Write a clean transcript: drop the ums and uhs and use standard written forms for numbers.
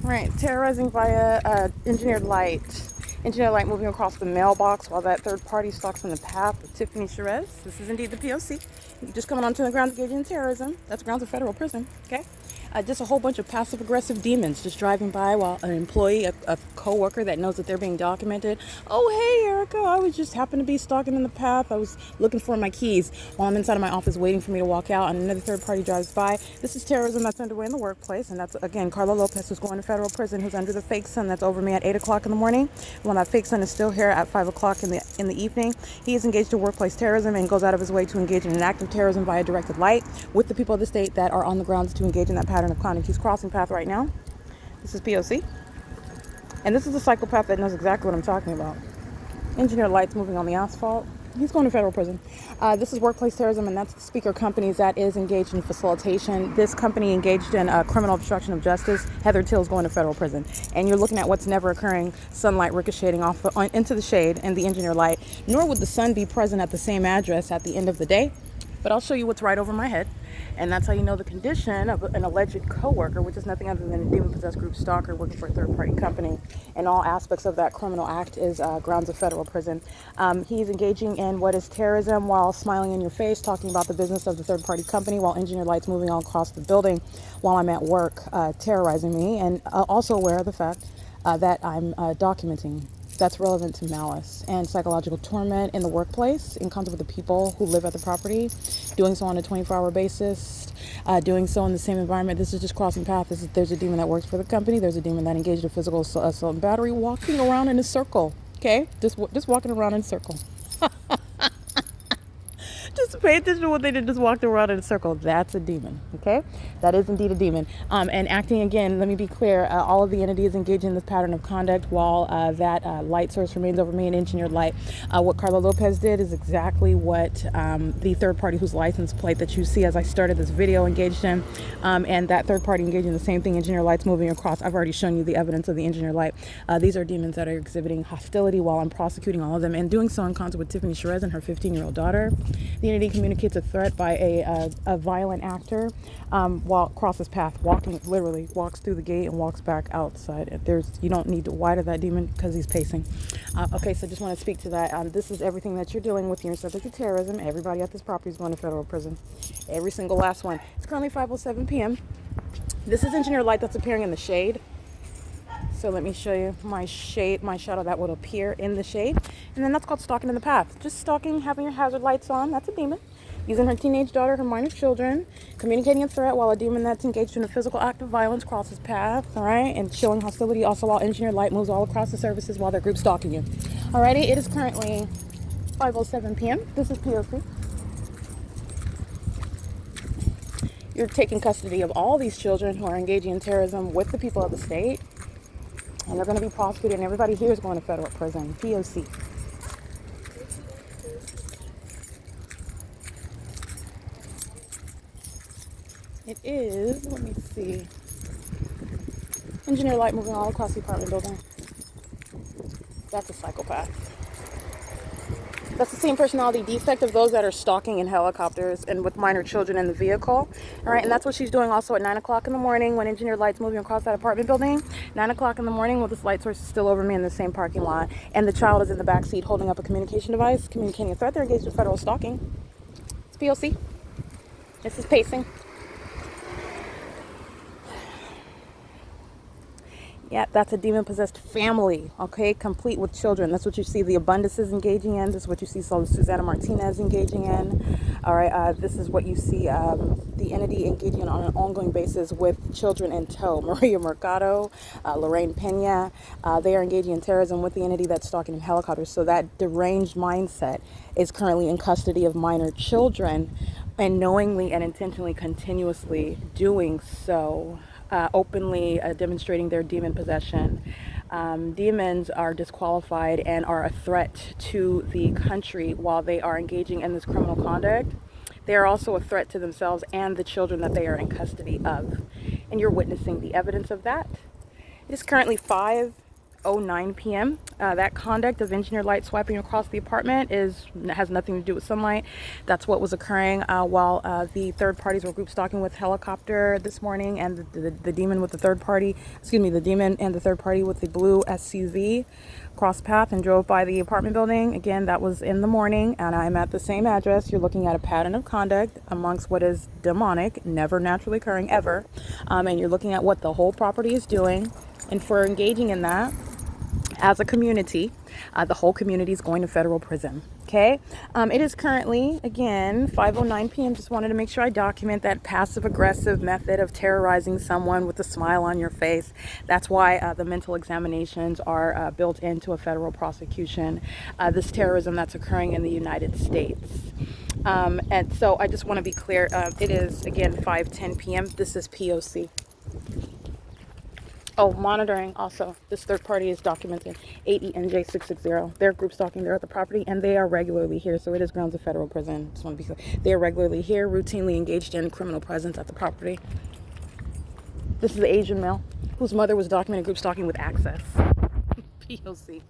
Right, terrorizing via engineered light. Engineered light moving across the mailbox while that third party stalks in the path with Tiffany Sherez. This is indeed the P.O.C. Just coming onto the grounds engaging in terrorism. That's grounds of federal prison, okay? Just a whole bunch of passive-aggressive demons just driving by while an employee, a co-worker that knows that they're being documented. Oh, hey, Erica, I was just happened to be stalking in the path. I was looking for my keys while I'm inside of my office waiting for me to walk out, and another third party drives by. This is terrorism that's underway in the workplace, and that's, again, Carla Lopez, who's going to federal prison, who's under the fake sun that's over me at 8 o'clock in the morning. When that fake sun is still here at 5 o'clock in the evening, he is engaged in workplace terrorism and goes out of his way to engage in an act of terrorism via directed light with the people of the state that are on the grounds to engage in that pattern of conduct. He's crossing path right now. This is P.O.C. And this is a psychopath that knows exactly what I'm talking about. Engineer lights moving on the asphalt. He's going to federal prison. This is workplace terrorism, and that's the speaker companies that is engaged in facilitation. This company engaged in criminal obstruction of justice. Heather Till's going to federal prison. And you're looking at what's never occurring, sunlight ricocheting off into the shade and the engineer light. Nor would the sun be present at the same address at the end of the day. But I'll show you what's right over my head. And that's how you know the condition of an alleged coworker, which is nothing other than a demon-possessed group stalker working for a third-party company. And all aspects of that criminal act is grounds of federal prison. He's engaging in what is terrorism while smiling in your face, talking about the business of the third-party company while engineer lights moving all across the building while I'm at work, terrorizing me, and also aware of the fact that I'm documenting. That's relevant to malice and psychological torment in the workplace, in contact with the people who live at the property, doing so on a 24-hour basis, doing so in the same environment. This is just crossing paths. There's a demon that works for the company. There's a demon that engaged in physical assault and battery, walking around in a circle. Okay, just walking around in a circle. Just pay attention to what they did. Just walked around in a circle. That's a demon. Okay, that is indeed a demon. And acting again. Let me be clear. All of the entities engage in this pattern of conduct while that light source remains over me, an engineered light. What Carla Lopez did is exactly what the third party whose license plate that you see as I started this video engaged in, and that third party engaged in the same thing. Engineer lights moving across. I've already shown you the evidence of the engineer light. These are demons that are exhibiting hostility while I'm prosecuting all of them and doing so in concert with Tiffany Sherez and her 15-year-old daughter. The entity communicates a threat by a violent actor while crosses path, literally walks through the gate and walks back outside. You don't need to widen that demon because he's pacing. Okay, so just want to speak to that. This is everything that you're dealing with. You're subject to terrorism. Everybody at this property is going to federal prison. Every single last one. It's currently 5:07 p.m. This is engineer light that's appearing in the shade. So let me show you my shadow that would appear in the shade. And then that's called stalking in the path. Just stalking, having your hazard lights on, that's a demon. Using her teenage daughter, her minor children, communicating a threat while a demon that's engaged in a physical act of violence crosses path, all right? And showing hostility also while engineered light moves all across the surfaces while their group stalking you. Alrighty, it is currently 5:07 p.m. This is P.O.C. You're taking custody of all these children who are engaging in terrorism with the people of the state. And they're going to be prosecuted, and everybody here is going to federal prison. P.O.C. It is, let me see, engineer light moving all across the apartment building. That's a psychopath. That's the same personality defect of those that are stalking in helicopters and with minor children in the vehicle. All right, and that's what she's doing also at 9 o'clock in the morning when engineer lights moving across that apartment building. 9 o'clock in the morning while this light source is still over me in the same parking lot. And the child is in the back seat holding up a communication device, communicating a threat. They're engaged in federal stalking. It's P.O.C. This is pacing. Yeah, that's a demon-possessed family, okay, complete with children. That's what you see the Abundance is engaging in. This is what you see Susana Martinez engaging in. All right, this is what you see the entity engaging in on an ongoing basis with children in tow. Maria Mercado, Lorraine Pena, they are engaging in terrorism with the entity that's stalking in helicopters. So that deranged mindset is currently in custody of minor children and knowingly and intentionally continuously doing so. Openly demonstrating their demon possession. Demons are disqualified and are a threat to the country while they are engaging in this criminal conduct. They are also a threat to themselves and the children that they are in custody of. And you're witnessing the evidence of that. It is currently 5 5:09 p.m. That conduct of engineered light swiping across the apartment has nothing to do with sunlight. That's what was occurring while the third parties were group stalking with helicopter this morning, and the demon with the third party, the demon and the third party with the blue SUV crossed path and drove by the apartment building. Again, that was in the morning, and I'm at the same address. You're looking at a pattern of conduct amongst what is demonic, never naturally occurring ever, and you're looking at what the whole property is doing. And for engaging in that as a community, the whole community is going to federal prison. Okay. It is currently, again, 5:09 p.m. Just wanted to make sure I document that passive aggressive method of terrorizing someone with a smile on your face. That's why the mental examinations are built into a federal prosecution. This terrorism that's occurring in the United States. And so I just want to be clear. It is, again, 5:10 p.m. This is P.O.C. Oh, monitoring also. This third party is documented 8ENJ660. They're group stalking. They're at the property, and they are regularly here. So it is grounds of federal prison. Just want to be clear. They are regularly here, routinely engaged in criminal presence at the property. This is the Asian male whose mother was documented group stalking with access. P.O.C.